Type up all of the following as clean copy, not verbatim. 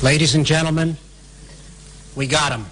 Ladies and gentlemen, we got him.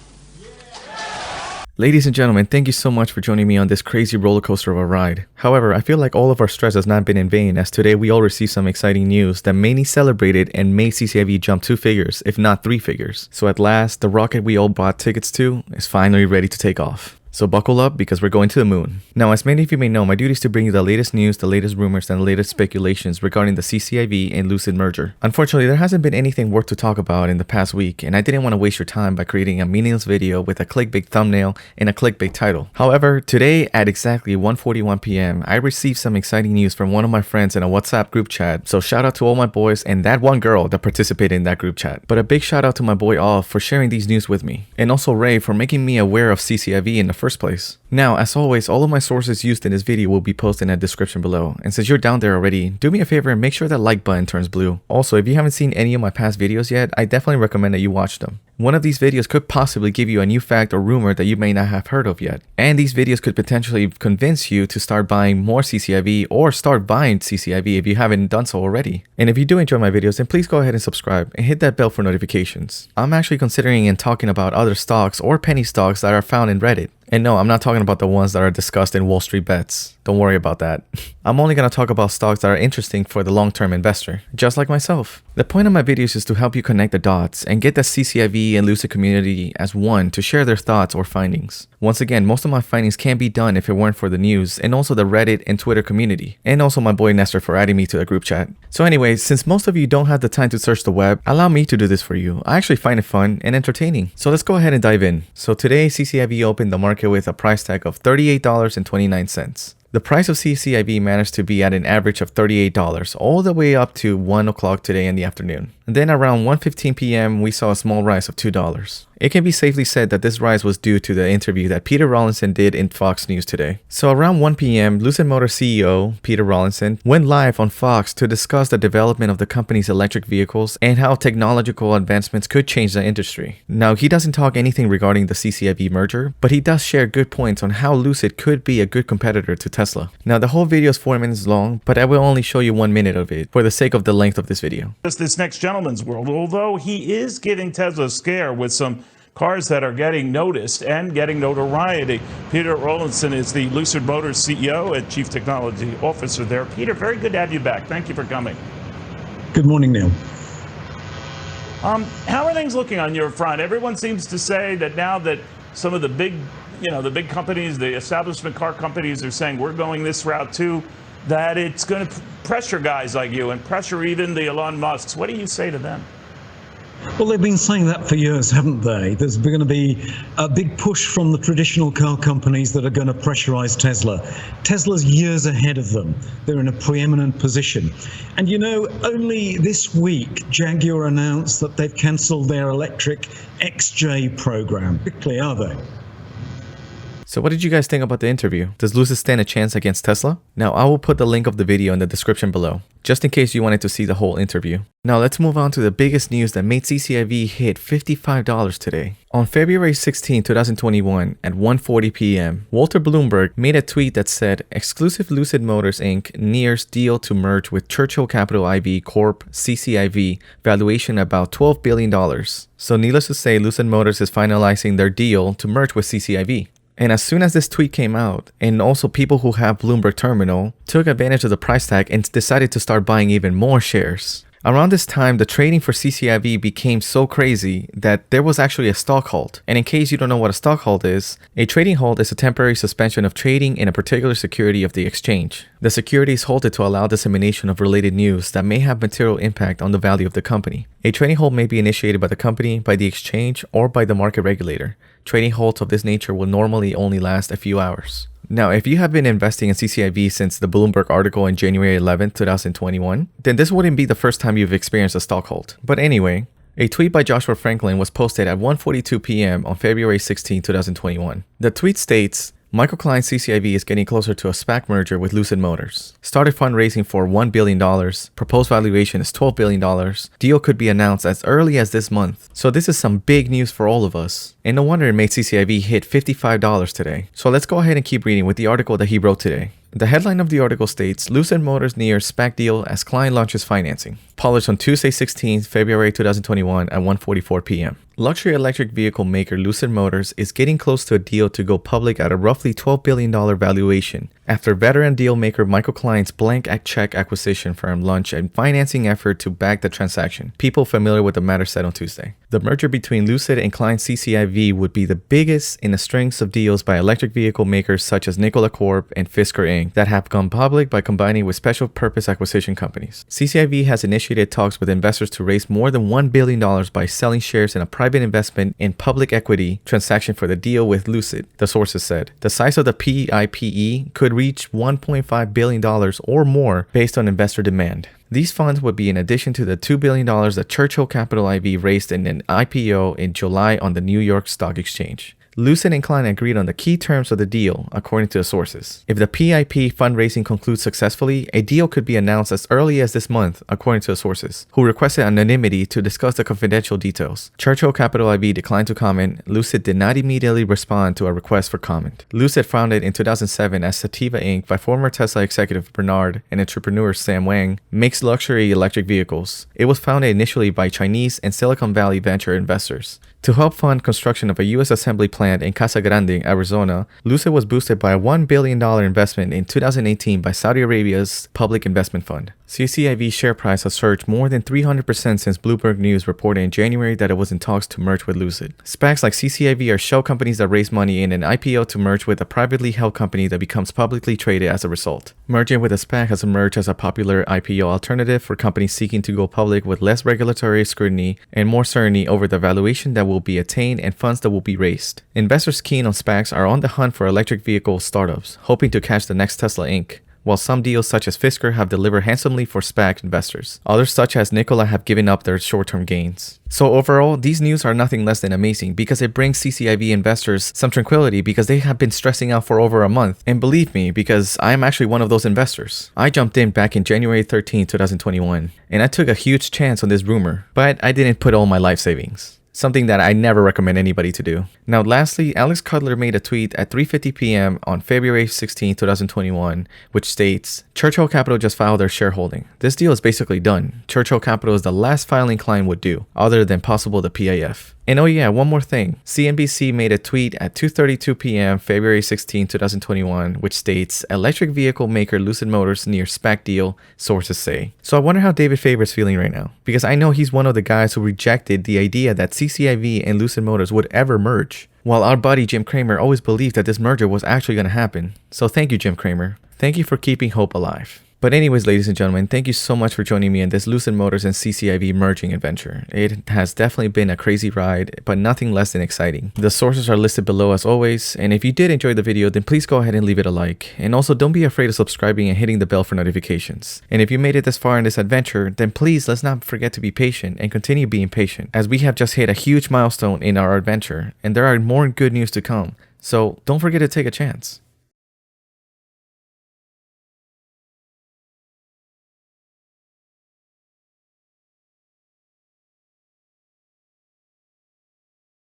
Ladies and gentlemen, thank you so much for joining me on this crazy roller coaster of a ride. However, I feel like all of our stress has not been in vain, as today we all received some exciting news that many celebrated and made CCIV jump 2 figures, if not 3 figures. So at last, the rocket we all bought tickets to is finally ready to take off. So buckle up because we're going to the moon. Now, as many of you may know, my duty is to bring you the latest news, the latest rumors, and the latest speculations regarding the CCIV and Lucid merger. Unfortunately, there hasn't been anything worth to talk about in the past week, and I didn't want to waste your time by creating a meaningless video with a clickbait thumbnail and a clickbait title. However, today at exactly 1:41 p.m., I received some exciting news from one of my friends in a WhatsApp group chat. So shout out to all my boys and that one girl that participated in that group chat. But a big shout out to my boy Off for sharing these news with me, and also Ray for making me aware of CCIV in the first place. Now, as always, all of my sources used in this video will be posted in the description below, and since you're down there already, do me a favor and make sure that like button turns blue. Also, if you haven't seen any of my past videos yet, I definitely recommend that you watch them. One of these videos could possibly give you a new fact or rumor that you may not have heard of yet. And these videos could potentially convince you to start buying more CCIV or start buying CCIV if you haven't done so already. And if you do enjoy my videos, then please go ahead and subscribe and hit that bell for notifications. I'm actually considering and talking about other stocks or penny stocks that are found in Reddit. And no, I'm not talking about the ones that are discussed in Wall Street Bets. Don't worry about that. I'm only going to talk about stocks that are interesting for the long-term investor, just like myself. The point of my videos is to help you connect the dots and get the CCIV and Lucid community as one to share their thoughts or findings. Once again, most of my findings can't be done if it weren't for the news and also the Reddit and Twitter community, and also my boy Nestor for adding me to the group chat. So anyway, since most of you don't have the time to search the web, allow me to do this for you. I actually find it fun and entertaining. So let's go ahead and dive in. So today, CCIV opened the market with a price tag of $38.29. The price of CCIV managed to be at an average of $38 all the way up to 1 o'clock today in the afternoon. And then around 1:15 p.m. we saw a small rise of $2. It can be safely said that this rise was due to the interview that Peter Rawlinson did in Fox News today. So around 1 p.m. Lucid Motors CEO Peter Rawlinson went live on Fox to discuss the development of the company's electric vehicles and how technological advancements could change the industry. Now, he doesn't talk anything regarding the CCIV merger, but he does share good points on how Lucid could be a good competitor to Tesla. Now, the whole video is 4 minutes long, but I will only show you 1 minute of it for the sake of the length of this video. This next gentleman's world, although he is giving Tesla a scare with some cars that are getting noticed and getting notoriety. Peter Rawlinson is the Lucid Motors CEO and Chief Technology Officer there. Peter, very good to have you back. Thank you for coming. Good morning, Neil. How are things looking on your front? Everyone seems to say that now that some of the big, the big companies, the establishment car companies are saying we're going this route too, that it's going to pressure guys like you and pressure even the Elon Musks. What do you say to them? Well, they've been saying that for years, haven't they? There's going to be a big push from the traditional car companies that are going to pressurize Tesla. Tesla's years ahead of them. They're in a preeminent position. And only this week, Jaguar announced that they've cancelled their electric XJ program. Quickly, are they? So what did you guys think about the interview? Does Lucid stand a chance against Tesla? Now, I will put the link of the video in the description below, just in case you wanted to see the whole interview. Now, let's move on to the biggest news that made CCIV hit $55 today. On February 16, 2021, at 1:40 p.m., Walter Bloomberg made a tweet that said, "Exclusive Lucid Motors Inc. nears deal to merge with Churchill Capital IV Corp. CCIV, valuation about $12 billion. So needless to say, Lucid Motors is finalizing their deal to merge with CCIV. And as soon as this tweet came out, and also people who have Bloomberg Terminal took advantage of the price tag and decided to start buying even more shares. Around this time, the trading for CCIV became so crazy that there was actually a stock halt. And in case you don't know what a stock halt is, a trading halt is a temporary suspension of trading in a particular security of the exchange. The security is halted to allow dissemination of related news that may have material impact on the value of the company. A trading halt may be initiated by the company, by the exchange, or by the market regulator. Trading halts of this nature will normally only last a few hours. Now, if you have been investing in CCIV since the Bloomberg article in January 11, 2021, then this wouldn't be the first time you've experienced a stock halt. But anyway, a tweet by Joshua Franklin was posted at 1:42 p.m. on February 16, 2021. The tweet states, Michael Klein's CCIV is getting closer to a Spac merger with Lucid Motors. Started fundraising for $1 billion. Proposed valuation is $12 billion. Deal could be announced as early as this month. So this is some big news for all of us. And no wonder it made CCIV hit $55 today. So let's go ahead and keep reading with the article that he wrote today. The headline of the article states, Lucid Motors nears Spac deal as client launches financing. Published on Tuesday 16, February 2021 at 1:44 p.m. Luxury electric vehicle maker Lucid Motors is getting close to a deal to go public at a roughly $12 billion valuation after veteran deal maker Michael Klein's blank check acquisition firm launched a financing effort to back the transaction. People familiar with the matter said on Tuesday. The merger between Lucid and CCIV would be the biggest in a string of deals by electric vehicle makers such as Nikola Corp and Fisker Inc. that have gone public by combining with special purpose acquisition companies. CCIV has initiated talks with investors to raise more than $1 billion by selling shares in a private investment in public equity transaction for the deal with Lucid, the sources said. The size of the PIPE could reach $1.5 billion or more based on investor demand. These funds would be in addition to the $2 billion that Churchill Capital IV raised in an IPO in July on the New York Stock Exchange. Lucid and Klein agreed on the key terms of the deal, according to the sources. If the PIP fundraising concludes successfully, a deal could be announced as early as this month, according to the sources, who requested anonymity to discuss the confidential details. Churchill Capital IV declined to comment. Lucid did not immediately respond to a request for comment. Lucid, founded in 2007 as Sativa Inc. by former Tesla executive Bernard and entrepreneur Sam Wang, makes luxury electric vehicles. It was founded initially by Chinese and Silicon Valley venture investors. To help fund construction of a U.S. assembly plant in Casa Grande, Arizona, Lucid was boosted by a $1 billion investment in 2018 by Saudi Arabia's Public Investment Fund. CCIV's share price has surged more than 300% since Bloomberg News reported in January that it was in talks to merge with Lucid. SPACs like CCIV are shell companies that raise money in an IPO to merge with a privately held company that becomes publicly traded as a result. Merging with a SPAC has emerged as a popular IPO alternative for companies seeking to go public with less regulatory scrutiny and more certainty over the valuation that will be attained and funds that will be raised. Investors keen on SPACs are on the hunt for electric vehicle startups, hoping to catch the next Tesla Inc. While some deals such as Fisker have delivered handsomely for SPAC investors, others such as Nikola have given up their short-term gains. So overall, these news are nothing less than amazing because it brings CCIV investors some tranquility because they have been stressing out for over a month. And believe me, because I am actually one of those investors. I jumped in back in January 13, 2021, and I took a huge chance on this rumor, but I didn't put all my life savings. Something that I never recommend anybody to do. Now lastly, Alex Cutler made a tweet at 3:50 p.m. on February 16, 2021, which states, Churchill Capital just filed their shareholding. This deal is basically done. Churchill Capital is the last filing client would do, other than possible the PIF. And oh yeah, one more thing. CNBC made a tweet at 2:32 p.m. February 16, 2021, which states, electric vehicle maker Lucid Motors near SPAC deal, sources say. So I wonder how David Faber's feeling right now, because I know he's one of the guys who rejected the idea that CCIV and Lucid Motors would ever merge, while our buddy Jim Cramer always believed that this merger was actually going to happen. So thank you, Jim Cramer. Thank you for keeping hope alive. But anyways, ladies and gentlemen, thank you so much for joining me in this Lucid Motors and CCIV merging adventure. It has definitely been a crazy ride, but nothing less than exciting. The sources are listed below as always, and if you did enjoy the video, then please go ahead and leave it a like. And also don't be afraid of subscribing and hitting the bell for notifications. And if you made it this far in this adventure, then please let's not forget to be patient and continue being patient, as we have just hit a huge milestone in our adventure, and there are more good news to come. So don't forget to take a chance.